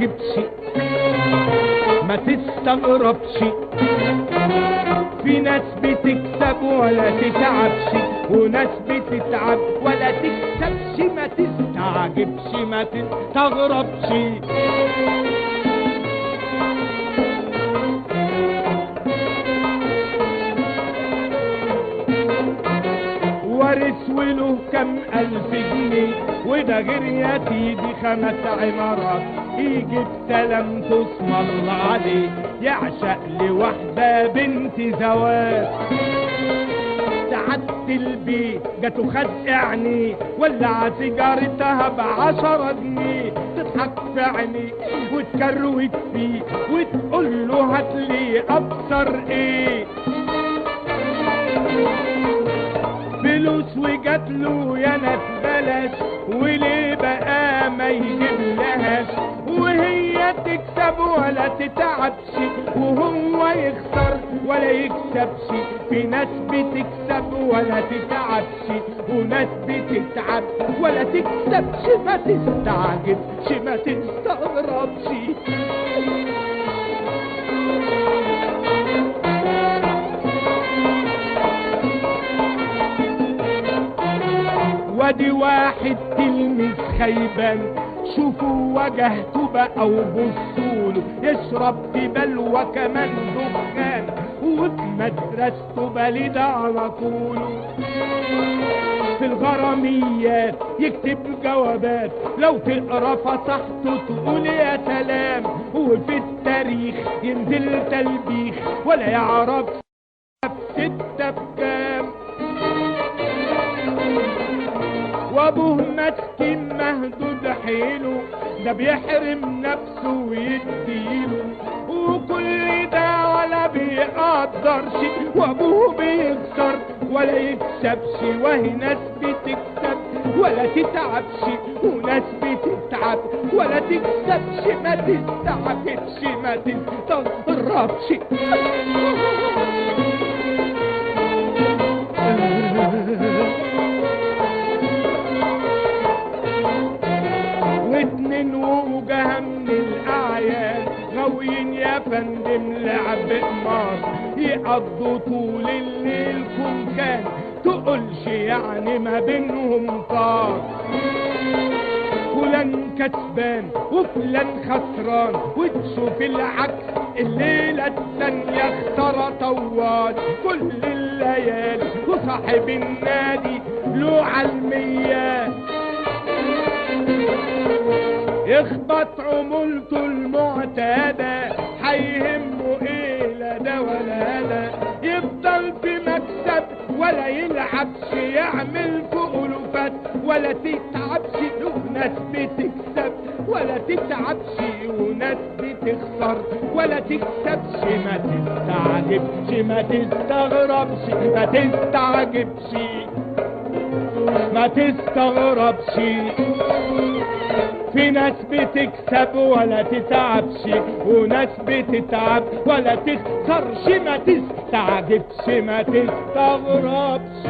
تستعجبش ما تستغربش، في ناس بتكسب ولا تتعبش وناس بتتعب ولا تكسبش، ما تستعجبش ما تستغربش. وارث وله كم ألف جنيه وده غير يا سيدي 5 عمارات، يجيب سلام اسم الله عليه يعشق لوحدة بنت زواج. سعادة البيت جاته خد عينيه ولع سيجارتها ب10 جنيه، تضحك في عينيه وتكروت فيه وتقول له هاتلي ابصر ايه، فلوس وجات له يا ناس بلاش وليه بقى ما يجيب لهاش، وهي تكسب ولا تتعبش وهو يخسر ولا يكسبش، في ناس بتكسب ولا تتعبش وناس بتتعب ولا تكسبش، ما تستعجبش ما تستغربش. وادي واحد تلميذ خيبان شوفوا وجهته بقى وبصوله، يشرب في بلوى كمان دخان وفي مدرسته بليد على طوله، في الغراميات يكتب جوابات لو تقرا فصحته تقول يا سلام، وفي التاريخ ينزل تلبيخ ولا يعرف 6 بكام، وابوه مسكين مهدود حيله ده بيحرم نفسه ويديله، وكل ده ولا بيقدرش وابوه بيخسر ولا يكسبش، وهي ناس بتكسب ولا تتعبش وناس بتتعب ولا تكسبش، ما تستعجبش ما تستغربش. واتنين وجهة من الأعياد غاويين يا فندم لعب قمار، يقضوا طول الليل كان تقولش يعني ما بينهم طار، فلان كسبان وفلان خسران وتشوف العكس الليلة التانية اختار طوال، كل الليالي وصاحب النادي له عالميات يخبط عمولته المعتادة، هيهمه ايه لا ده ولا ده، يفضل في مكسب ولا يلعبش، يعمل في ألوفات ولا تتعبش، وناس بتكسب ولا تتعبش وناس بتخسر ولا تكسبش، ما تستعجبش ما تستغربش ما تستعجبش ما تستغربش، في ناس بتكسب ولا تتعبش وناس بتتعب ولا تخسرش، ما تستعجبش ما تستغربش.